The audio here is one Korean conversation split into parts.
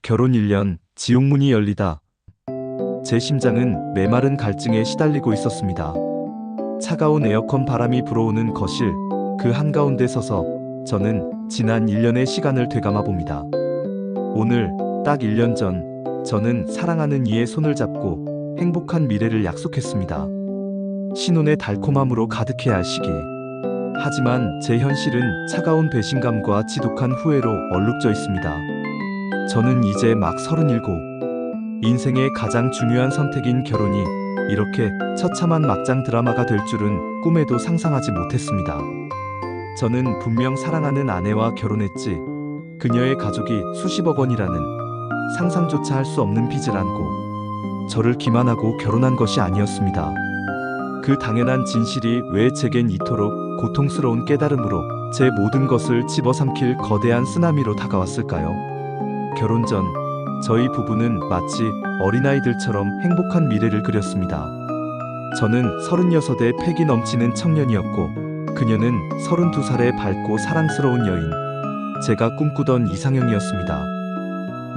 결혼 1년, 지옥문이 열리다. 제 심장은 메마른 갈증에 시달리고 있었습니다. 차가운 에어컨 바람이 불어오는 거실, 그 한가운데 서서 저는 지난 1년의 시간을 되감아 봅니다. 오늘, 딱 1년 전, 저는 사랑하는 이의 손을 잡고 행복한 미래를 약속했습니다. 신혼의 달콤함으로 가득해야 할 시기. 하지만 제 현실은 차가운 배신감과 지독한 후회로 얼룩져 있습니다. 저는 이제 막 37. 인생의 가장 중요한 선택인 결혼이 이렇게 처참한 막장 드라마가 될 줄은 꿈에도 상상하지 못했습니다. 저는 분명 사랑하는 아내와 결혼했지, 그녀의 가족이 수십억 원이라는 상상조차 할 수 없는 빚을 안고 저를 기만하고 결혼한 것이 아니었습니다. 그 당연한 진실이 왜 제겐 이토록 고통스러운 깨달음으로 제 모든 것을 집어삼킬 거대한 쓰나미로 다가왔을까요? 결혼 전 저희 부부는 마치 어린아이들처럼 행복한 미래를 그렸습니다. 저는 36의 패기 넘치는 청년이었고 그녀는 32살의 밝고 사랑스러운 여인, 제가 꿈꾸던 이상형이었습니다.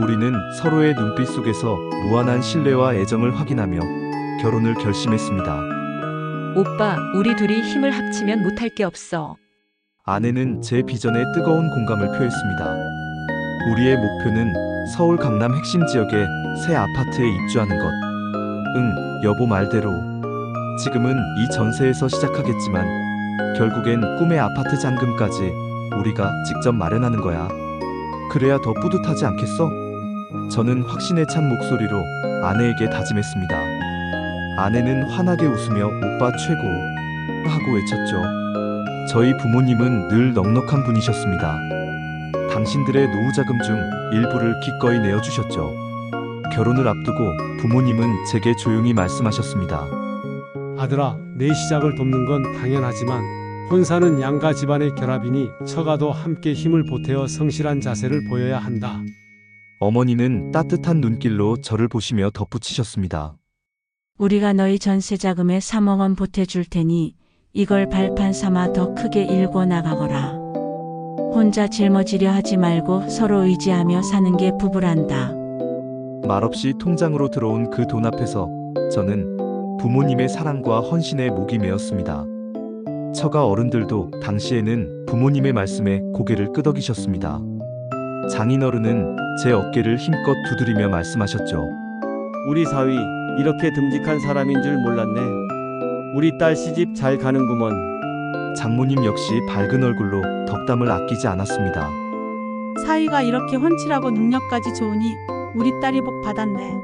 우리는 서로의 눈빛 속에서 무한한 신뢰와 애정을 확인하며 결혼을 결심했습니다. 오빠, 우리 둘이 힘을 합치면 못할 게 없어. 아내는 제 비전에 뜨거운 공감을 표했습니다. 우리의 목표는 서울 강남 핵심 지역의 새 아파트에 입주하는 것. 응, 여보 말대로. 지금은 이 전세에서 시작하겠지만 결국엔 꿈의 아파트 잔금까지 우리가 직접 마련하는 거야. 그래야 더 뿌듯하지 않겠어? 저는 확신에 찬 목소리로 아내에게 다짐했습니다. 아내는 환하게 웃으며 오빠 최고 하고 외쳤죠. 저희 부모님은 늘 넉넉한 분이셨습니다. 당신들의 노후자금 중 일부를 기꺼이 내어주셨죠. 결혼을 앞두고 부모님은 제게 조용히 말씀하셨습니다. 아들아, 내 시작을 돕는 건 당연하지만 혼사는 양가 집안의 결합이니 처가도 함께 힘을 보태어 성실한 자세를 보여야 한다. 어머니는 따뜻한 눈길로 저를 보시며 덧붙이셨습니다. 우리가 너희 전세 자금에 3억 원 보태줄 테니 이걸 발판 삼아 더 크게 일궈 나가거라. 혼자 짊어지려 하지 말고 서로 의지하며 사는 게 부부란다. 말없이 통장으로 들어온 그 돈 앞에서 저는 부모님의 사랑과 헌신에 목이 메었습니다. 처가 어른들도 당시에는 부모님의 말씀에 고개를 끄덕이셨습니다. 장인어른은 제 어깨를 힘껏 두드리며 말씀하셨죠. 우리 사위 이렇게 듬직한 사람인 줄 몰랐네. 우리 딸 시집 잘 가는구먼. 장모님 역시 밝은 얼굴로 덕담을 아끼지 않았습니다. 사위가 이렇게 훤칠하고 능력까지 좋으니 우리 딸이 복 받았네.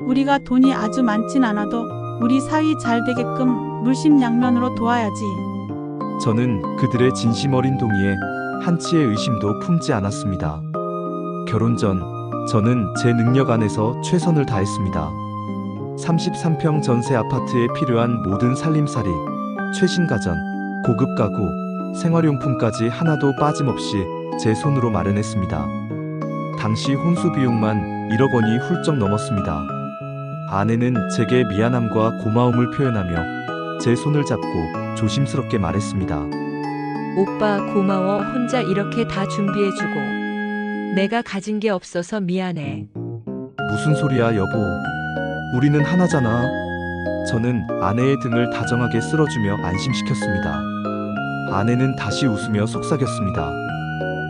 우리가 돈이 아주 많진 않아도 우리 사위 잘 되게끔 물심양면으로 도와야지. 저는 그들의 진심 어린 동의에 한치의 의심도 품지 않았습니다. 결혼 전 저는 제 능력 안에서 최선을 다했습니다. 33평 전세 아파트에 필요한 모든 살림살이, 최신 가전, 고급 가구, 생활용품까지 하나도 빠짐없이 제 손으로 마련했습니다. 당시 혼수 비용만 1억 원이 훌쩍 넘었습니다. 아내는 제게 미안함과 고마움을 표현하며 제 손을 잡고 조심스럽게 말했습니다. 오빠 고마워. 혼자 이렇게 다 준비해주고. 내가 가진 게 없어서 미안해. 무슨 소리야 여보. 우리는 하나잖아. 저는 아내의 등을 다정하게 쓸어주며 안심시켰습니다. 아내는 다시 웃으며 속삭였습니다.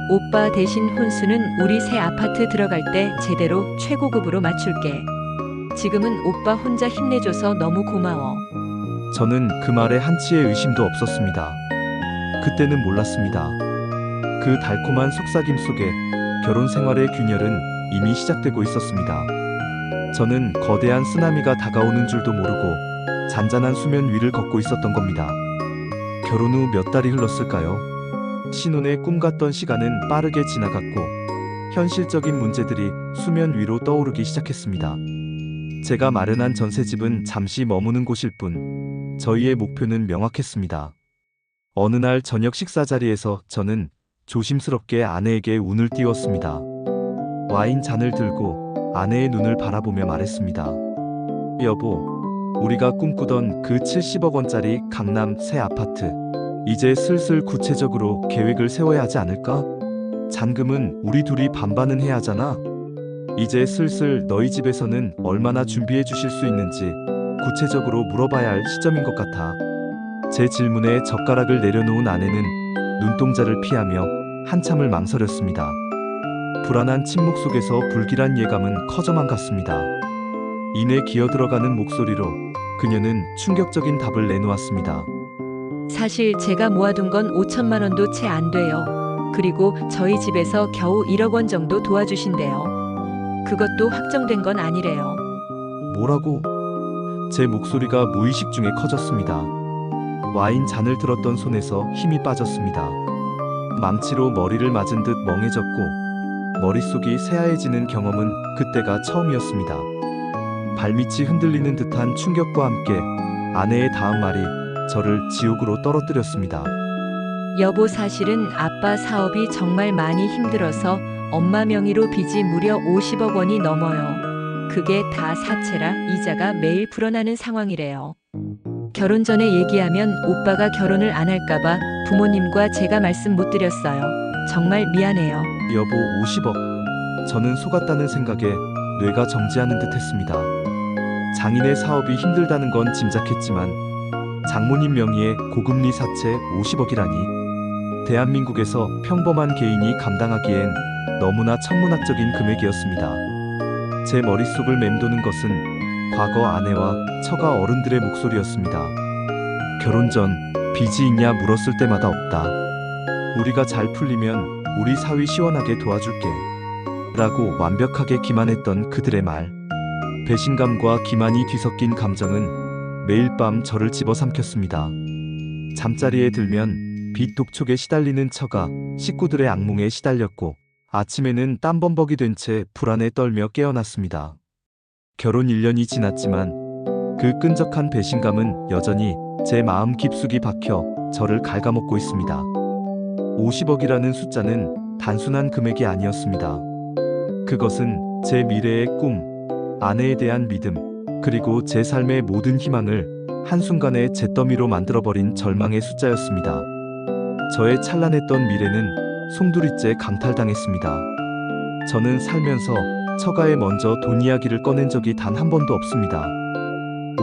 오빠 대신 혼수는 우리 새 아파트 들어갈 때 제대로 최고급으로 맞출게. 지금은 오빠 혼자 힘내줘서 너무 고마워. 저는 그 말에 한치의 의심도 없었습니다. 그때는 몰랐습니다. 그 달콤한 속삭임 속에 결혼 생활의 균열은 이미 시작되고 있었습니다. 저는 거대한 쓰나미가 다가오는 줄도 모르고 잔잔한 수면 위를 걷고 있었던 겁니다. 결혼 후 몇 달이 흘렀을까요? 신혼의 꿈 같던 시간은 빠르게 지나갔고 현실적인 문제들이 수면 위로 떠오르기 시작했습니다. 제가 마련한 전셋집은 잠시 머무는 곳일 뿐 저희의 목표는 명확했습니다. 어느 날 저녁 식사 자리에서 저는 조심스럽게 아내에게 운을 띄웠습니다. 와인 잔을 들고 아내의 눈을 바라보며 말했습니다. 여보, 우리가 꿈꾸던 그 70억 원짜리 강남 새 아파트, 이제 슬슬 구체적으로 계획을 세워야 하지 않을까? 잔금은 우리 둘이 반반은 해야 하잖아. 이제 슬슬 너희 집에서는 얼마나 준비해 주실 수 있는지 구체적으로 물어봐야 할 시점인 것 같아. 제 질문에 젓가락을 내려놓은 아내는 눈동자를 피하며 한참을 망설였습니다. 불안한 침묵 속에서 불길한 예감은 커져만 갔습니다. 이내 기어들어가는 목소리로 그녀는 충격적인 답을 내놓았습니다. 사실 제가 모아둔 건 5천만 원도 채 안 돼요. 그리고 저희 집에서 겨우 1억 원 정도 도와주신대요. 그것도 확정된 건 아니래요. 뭐라고? 제 목소리가 무의식 중에 커졌습니다. 와인 잔을 들었던 손에서 힘이 빠졌습니다. 망치로 머리를 맞은 듯 멍해졌고 머릿속이 새하얘지는 경험은 그때가 처음이었습니다. 발밑이 흔들리는 듯한 충격과 함께 아내의 다음 말이 저를 지옥으로 떨어뜨렸습니다. 여보, 사실은 아빠 사업이 정말 많이 힘들어서 엄마 명의로 빚이 무려 50억 원이 넘어요. 그게 다 사채라 이자가 매일 불어나는 상황이래요. 결혼 전에 얘기하면 오빠가 결혼을 안 할까봐 부모님과 제가 말씀 못 드렸어요. 정말 미안해요. 여보, 50억. 저는 속았다는 생각에 뇌가 정지하는 듯 했습니다. 장인의 사업이 힘들다는 건 짐작했지만 장모님 명의의 고금리 사채 50억이라니 대한민국에서 평범한 개인이 감당하기엔 너무나 천문학적인 금액이었습니다. 제 머릿속을 맴도는 것은 과거 아내와 처가 어른들의 목소리였습니다. 결혼 전 빚이 있냐 물었을 때마다 없다. 우리가 잘 풀리면 우리 사위 시원하게 도와줄게. 라고 완벽하게 기만했던 그들의 말. 배신감과 기만이 뒤섞인 감정은 매일 밤 저를 집어삼켰습니다. 잠자리에 들면 빚 독촉에 시달리는 처가 식구들의 악몽에 시달렸고 아침에는 땀범벅이 된 채 불안에 떨며 깨어났습니다. 결혼 1년이 지났지만 그 끈적한 배신감은 여전히 제 마음 깊숙이 박혀 저를 갉아먹고 있습니다. 50억이라는 숫자는 단순한 금액이 아니었습니다. 그것은 제 미래의 꿈, 아내에 대한 믿음, 그리고 제 삶의 모든 희망을 한순간에 잿더미로 만들어버린 절망의 숫자였습니다. 저의 찬란했던 미래는 송두리째 강탈당했습니다. 저는 살면서 처가에 먼저 돈 이야기를 꺼낸 적이 단 한 번도 없습니다.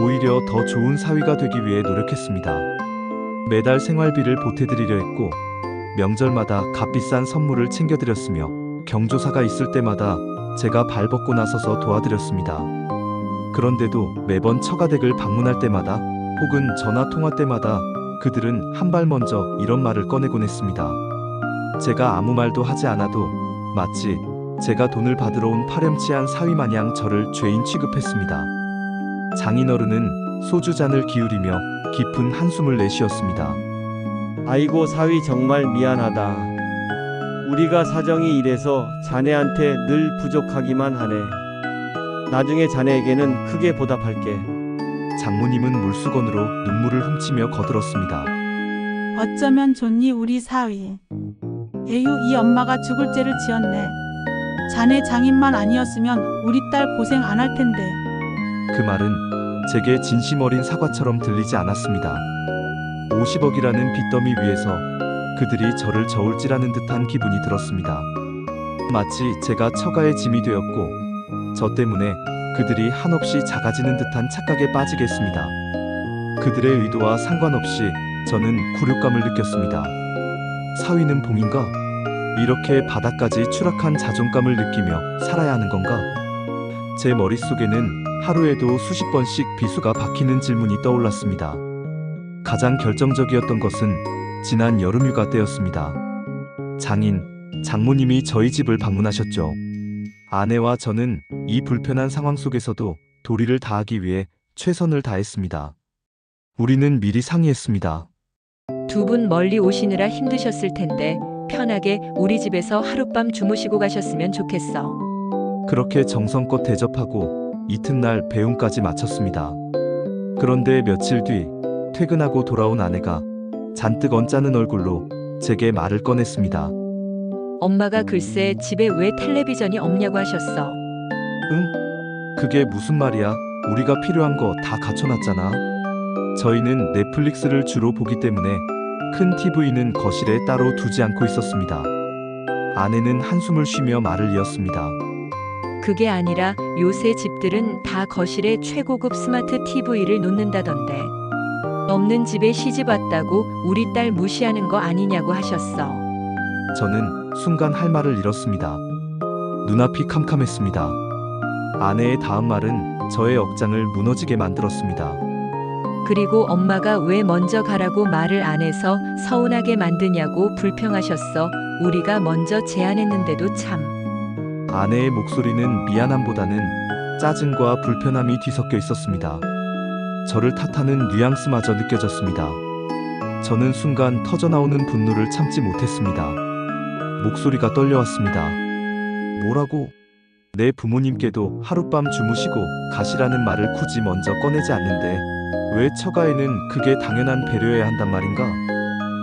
오히려 더 좋은 사위가 되기 위해 노력했습니다. 매달 생활비를 보태드리려 했고 명절마다 값비싼 선물을 챙겨드렸으며 경조사가 있을 때마다 제가 발벗고 나서서 도와드렸습니다. 그런데도 매번 처가댁을 방문할 때마다 혹은 전화 통화 때마다 그들은 한 발 먼저 이런 말을 꺼내곤 했습니다. 제가 아무 말도 하지 않아도 마치 제가 돈을 받으러 온 파렴치한 사위 마냥 저를 죄인 취급했습니다. 장인어른은 소주잔을 기울이며 깊은 한숨을 내쉬었습니다. 아이고 사위 정말 미안하다. 우리가 사정이 이래서 자네한테 늘 부족하기만 하네. 나중에 자네에게는 크게 보답할게. 장모님은 물수건으로 눈물을 훔치며 거들었습니다. 어쩌면 좋니 우리 사위. 에휴, 이 엄마가 죽을 죄를 지었네. 자네 장인만 아니었으면 우리 딸 고생 안 할 텐데. 그 말은 제게 진심 어린 사과처럼 들리지 않았습니다. 50억이라는 빚더미 위에서 그들이 저를 저울질하는 듯한 기분이 들었습니다. 마치 제가 처가의 짐이 되었고 저 때문에 그들이 한없이 작아지는 듯한 착각에 빠지겠습니다. 그들의 의도와 상관없이 저는 굴욕감을 느꼈습니다. 사위는 봉인가? 이렇게 바닥까지 추락한 자존감을 느끼며 살아야 하는 건가? 제 머릿속에는 하루에도 수십 번씩 비수가 박히는 질문이 떠올랐습니다. 가장 결정적이었던 것은 지난 여름휴가 때였습니다. 장모님이 저희 집을 방문하셨죠. 아내와 저는 이 불편한 상황 속에서도 도리를 다하기 위해 최선을 다했습니다. 우리는 미리 상의했습니다. 두 분 멀리 오시느라 힘드셨을 텐데 편하게 우리 집에서 하룻밤 주무시고 가셨으면 좋겠어. 그렇게 정성껏 대접하고 이튿날 배웅까지 마쳤습니다. 그런데 며칠 뒤 퇴근하고 돌아온 아내가 잔뜩 언짢은 얼굴로 제게 말을 꺼냈습니다. 엄마가 글쎄 집에 왜 텔레비전이 없냐고 하셨어. 응? 그게 무슨 말이야? 우리가 필요한 거 다 갖춰놨잖아. 저희는 넷플릭스를 주로 보기 때문에 큰 TV는 거실에 따로 두지 않고 있었습니다. 아내는 한숨을 쉬며 말을 이었습니다. 그게 아니라 요새 집들은 다 거실에 최고급 스마트 TV를 놓는다던데. 없는 집에 시집 왔다고 우리 딸 무시하는 거 아니냐고 하셨어. 저는 순간 할 말을 잃었습니다. 눈앞이 캄캄했습니다. 아내의 다음 말은 저의 억장을 무너지게 만들었습니다. 그리고 엄마가 왜 먼저 가라고 말을 안 해서 서운하게 만드냐고 불평하셨어. 우리가 먼저 제안했는데도 참. 아내의 목소리는 미안함보다는 짜증과 불편함이 뒤섞여 있었습니다. 저를 탓하는 뉘앙스마저 느껴졌습니다. 저는 순간 터져나오는 분노를 참지 못했습니다. 목소리가 떨려왔습니다. 뭐라고? 내 부모님께도 하룻밤 주무시고 가시라는 말을 굳이 먼저 꺼내지 않는데 왜 처가에는 그게 당연한 배려여야 한단 말인가?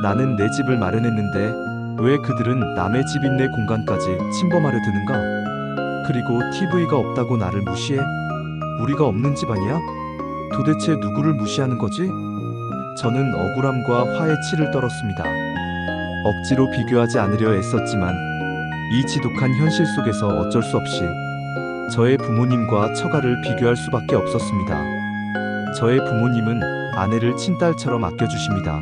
나는 내 집을 마련했는데 왜 그들은 남의 집 있네 공간까지 침범하려 드는가? 그리고 TV가 없다고 나를 무시해? 우리가 없는 집 아니야? 도대체 누구를 무시하는 거지? 저는 억울함과 화의 치를 떨었습니다. 억지로 비교하지 않으려 애썼지만 이 지독한 현실 속에서 어쩔 수 없이 저의 부모님과 처가를 비교할 수밖에 없었습니다. 저의 부모님은 아내를 친딸처럼 아껴주십니다.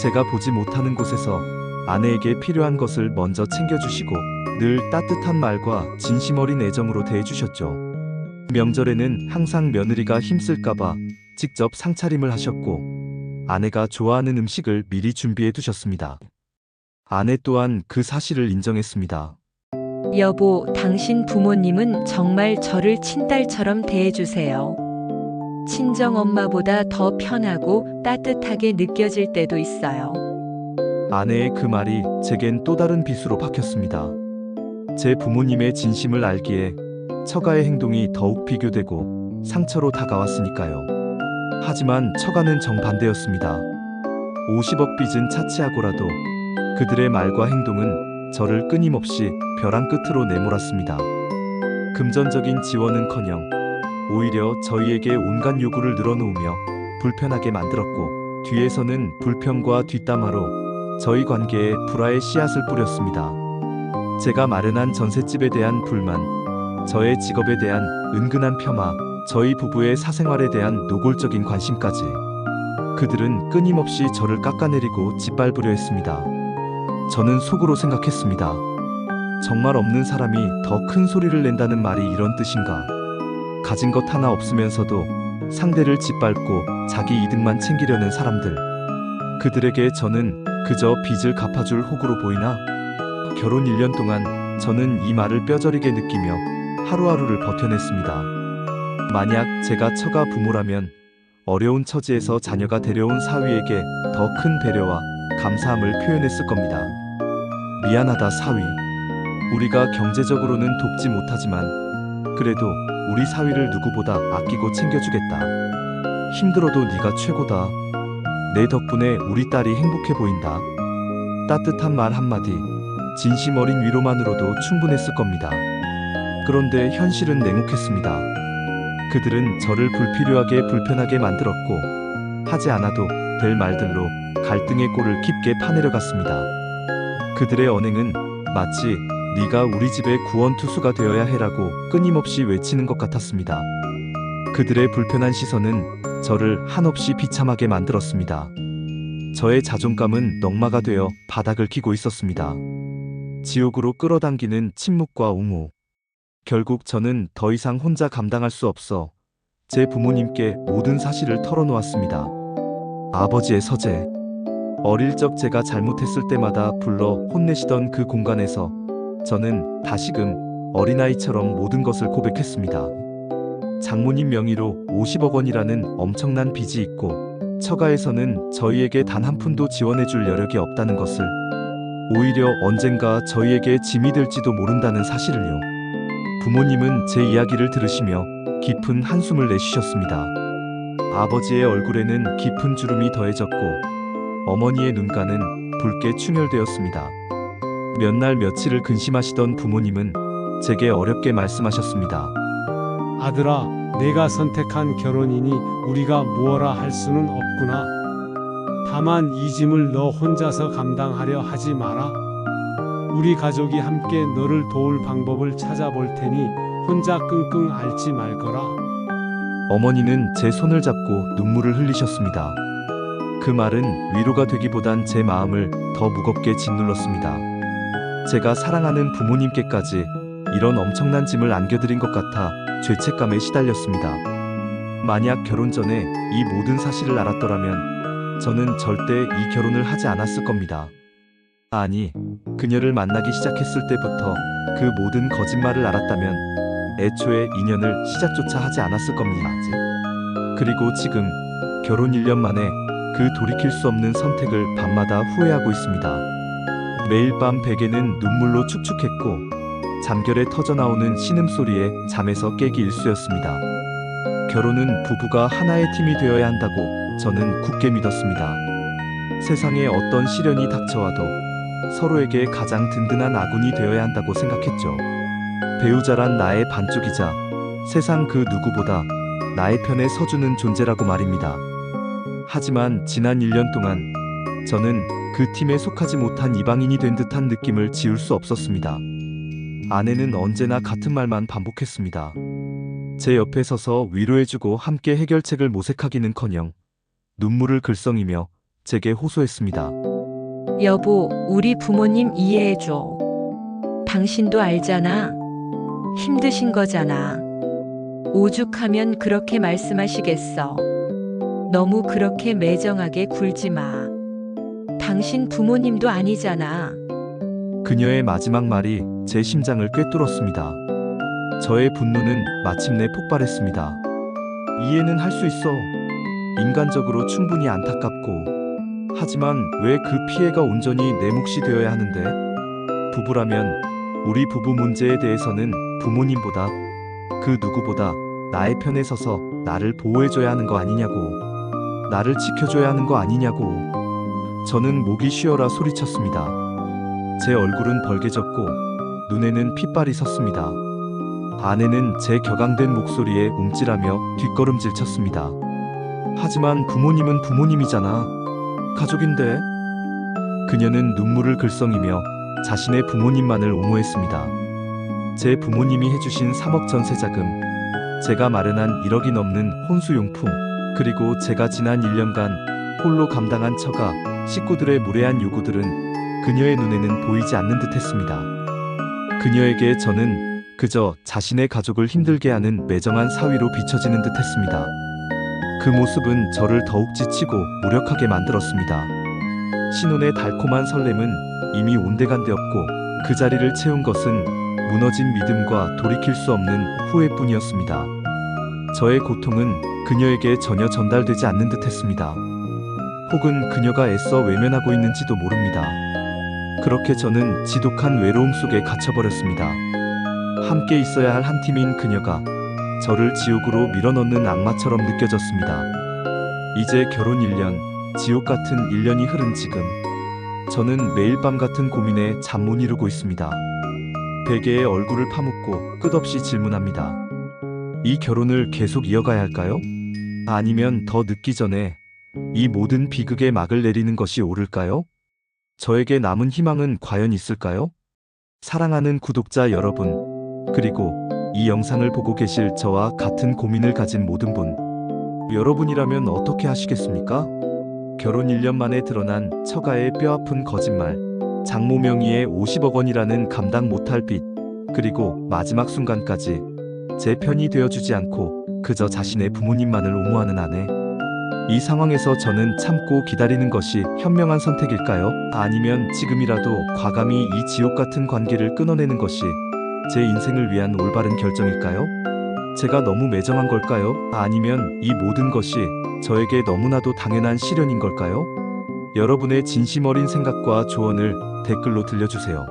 제가 보지 못하는 곳에서 아내에게 필요한 것을 먼저 챙겨주시고 늘 따뜻한 말과 진심 어린 애정으로 대해주셨죠. 명절에는 항상 며느리가 힘쓸까봐 직접 상차림을 하셨고 아내가 좋아하는 음식을 미리 준비해 두셨습니다. 아내 또한 그 사실을 인정했습니다. 여보, 당신 부모님은 정말 저를 친딸처럼 대해주세요. 친정 엄마보다 더 편하고 따뜻하게 느껴질 때도 있어요. 아내의 그 말이 제겐 또 다른 비수로 박혔습니다. 제 부모님의 진심을 알기에 처가의 행동이 더욱 비교되고 상처로 다가왔으니까요. 하지만 처가는 정반대였습니다. 50억 빚은 차치하고라도 그들의 말과 행동은 저를 끊임없이 벼랑 끝으로 내몰았습니다. 금전적인 지원은커녕 오히려 저희에게 온갖 요구를 늘어놓으며 불편하게 만들었고 뒤에서는 불평과 뒷담화로 저희 관계에 불화의 씨앗을 뿌렸습니다. 제가 마련한 전셋집에 대한 불만, 저의 직업에 대한 은근한 폄하, 저희 부부의 사생활에 대한 노골적인 관심까지 그들은 끊임없이 저를 깎아내리고 짓밟으려 했습니다. 저는 속으로 생각했습니다. 정말 없는 사람이 더 큰 소리를 낸다는 말이 이런 뜻인가? 가진 것 하나 없으면서도 상대를 짓밟고 자기 이득만 챙기려는 사람들. 그들에게 저는 그저 빚을 갚아줄 호구로 보이나? 결혼 1년 동안 저는 이 말을 뼈저리게 느끼며 하루하루를 버텨냈습니다. 만약 제가 처가 부모라면 어려운 처지에서 자녀가 데려온 사위에게 더 큰 배려와 감사함을 표현했을 겁니다. 미안하다 사위. 우리가 경제적으로는 돕지 못하지만 그래도 우리 사위를 누구보다 아끼고 챙겨주겠다. 힘들어도 네가 최고다. 내 덕분에 우리 딸이 행복해 보인다. 따뜻한 말 한마디, 진심 어린 위로만으로도 충분했을 겁니다. 그런데 현실은 냉혹했습니다. 그들은 저를 불필요하게 불편하게 만들었고 하지 않아도 될 말들로 갈등의 꼴을 깊게 파내려 갔습니다. 그들의 언행은 마치 네가 우리 집의 구원투수가 되어야 해라고 끊임없이 외치는 것 같았습니다. 그들의 불편한 시선은 저를 한없이 비참하게 만들었습니다. 저의 자존감은 넝마가 되어 바닥을 기고 있었습니다. 지옥으로 끌어당기는 침묵과 옹호. 결국 저는 더 이상 혼자 감당할 수 없어 제 부모님께 모든 사실을 털어놓았습니다. 아버지의 서재. 어릴 적 제가 잘못했을 때마다 불러 혼내시던 그 공간에서 저는 다시금 어린아이처럼 모든 것을 고백했습니다. 장모님 명의로 50억 원이라는 엄청난 빚이 있고 처가에서는 저희에게 단 한 푼도 지원해줄 여력이 없다는 것을, 오히려 언젠가 저희에게 짐이 될지도 모른다는 사실을요. 부모님은 제 이야기를 들으시며 깊은 한숨을 내쉬셨습니다. 아버지의 얼굴에는 깊은 주름이 더해졌고 어머니의 눈가는 붉게 충혈되었습니다. 몇 날 며칠을 근심하시던 부모님은 제게 어렵게 말씀하셨습니다. 아들아, 내가 선택한 결혼이니 우리가 무엇라 할 수는 없구나. 다만 이 짐을 너 혼자서 감당하려 하지 마라. 우리 가족이 함께 너를 도울 방법을 찾아볼 테니 혼자 끙끙 앓지 말거라. 어머니는 제 손을 잡고 눈물을 흘리셨습니다. 그 말은 위로가 되기보단 제 마음을 더 무겁게 짓눌렀습니다. 제가 사랑하는 부모님께까지 이런 엄청난 짐을 안겨드린 것 같아 죄책감에 시달렸습니다. 만약 결혼 전에 이 모든 사실을 알았더라면 저는 절대 이 결혼을 하지 않았을 겁니다. 아니, 그녀를 만나기 시작했을 때부터 그 모든 거짓말을 알았다면 애초에 인연을 시작조차 하지 않았을 겁니다. 그리고 지금 결혼 1년 만에 그 돌이킬 수 없는 선택을 밤마다 후회하고 있습니다. 매일 밤 베개는 눈물로 축축했고 잠결에 터져나오는 신음소리에 잠에서 깨기 일쑤였습니다. 결혼은 부부가 하나의 팀이 되어야 한다고 저는 굳게 믿었습니다. 세상에 어떤 시련이 닥쳐와도 서로에게 가장 든든한 아군이 되어야 한다고 생각했죠. 배우자란 나의 반쪽이자 세상 그 누구보다 나의 편에 서주는 존재라고 말입니다. 하지만 지난 1년 동안 저는 그 팀에 속하지 못한 이방인이 된 듯한 느낌을 지울 수 없었습니다. 아내는 언제나 같은 말만 반복했습니다. 제 옆에 서서 위로해주고 함께 해결책을 모색하기는커녕 눈물을 글썽이며 제게 호소했습니다. 여보, 우리 부모님 이해해줘. 당신도 알잖아. 힘드신 거잖아. 오죽하면 그렇게 말씀하시겠어. 너무 그렇게 매정하게 굴지 마. 당신 부모님도 아니잖아. 그녀의 마지막 말이 제 심장을 꿰뚫었습니다. 저의 분노는 마침내 폭발했습니다. 이해는 할 수 있어. 인간적으로 충분히 안타깝고. 하지만 왜 그 피해가 온전히 내 몫이 되어야 하는데? 부부라면 우리 부부 문제에 대해서는 부모님보다 그 누구보다 나의 편에 서서 나를 보호해줘야 하는 거 아니냐고. 나를 지켜줘야 하는 거 아니냐고. 저는 목이 쉬어라 소리쳤습니다. 제 얼굴은 벌개졌고 눈에는 핏발이 섰습니다. 아내는 제 격앙된 목소리에 움찔하며 뒷걸음질 쳤습니다. 하지만 부모님은 부모님이잖아. 가족인데. 그녀는 눈물을 글썽이며 자신의 부모님만을 옹호했습니다. 제 부모님이 해주신 3억 전세자금, 제가 마련한 1억이 넘는 혼수용품, 그리고 제가 지난 1년간 홀로 감당한 처가, 식구들의 무례한 요구들은 그녀의 눈에는 보이지 않는 듯 했습니다. 그녀에게 저는 그저 자신의 가족을 힘들게 하는 매정한 사위로 비춰지는 듯 했습니다. 그 모습은 저를 더욱 지치고 무력하게 만들었습니다. 신혼의 달콤한 설렘은 이미 온데간데없고 그 자리를 채운 것은 무너진 믿음과 돌이킬 수 없는 후회뿐이었습니다. 저의 고통은 그녀에게 전혀 전달되지 않는 듯 했습니다. 혹은 그녀가 애써 외면하고 있는지도 모릅니다. 그렇게 저는 지독한 외로움 속에 갇혀버렸습니다. 함께 있어야 할 한 팀인 그녀가 저를 지옥으로 밀어넣는 악마처럼 느껴졌습니다. 이제 결혼 1년, 지옥 같은 1년이 흐른 지금, 저는 매일 밤 같은 고민에 잠 못 이루고 있습니다. 베개에 얼굴을 파묻고 끝없이 질문합니다. 이 결혼을 계속 이어가야 할까요? 아니면 더 늦기 전에 이 모든 비극의 막을 내리는 것이 옳을까요? 저에게 남은 희망은 과연 있을까요? 사랑하는 구독자 여러분, 그리고 이 영상을 보고 계실 저와 같은 고민을 가진 모든 분, 여러분이라면 어떻게 하시겠습니까? 결혼 1년 만에 드러난 처가의 뼈아픈 거짓말, 장모 명의의 50억 원이라는 감당 못할 빚, 그리고 마지막 순간까지 제 편이 되어주지 않고 그저 자신의 부모님만을 옹호하는 아내. 이 상황에서 저는 참고 기다리는 것이 현명한 선택일까요? 아니면 지금이라도 과감히 이 지옥 같은 관계를 끊어내는 것이 제 인생을 위한 올바른 결정일까요? 제가 너무 매정한 걸까요? 아니면 이 모든 것이 저에게 너무나도 당연한 시련인 걸까요? 여러분의 진심 어린 생각과 조언을 댓글로 들려주세요.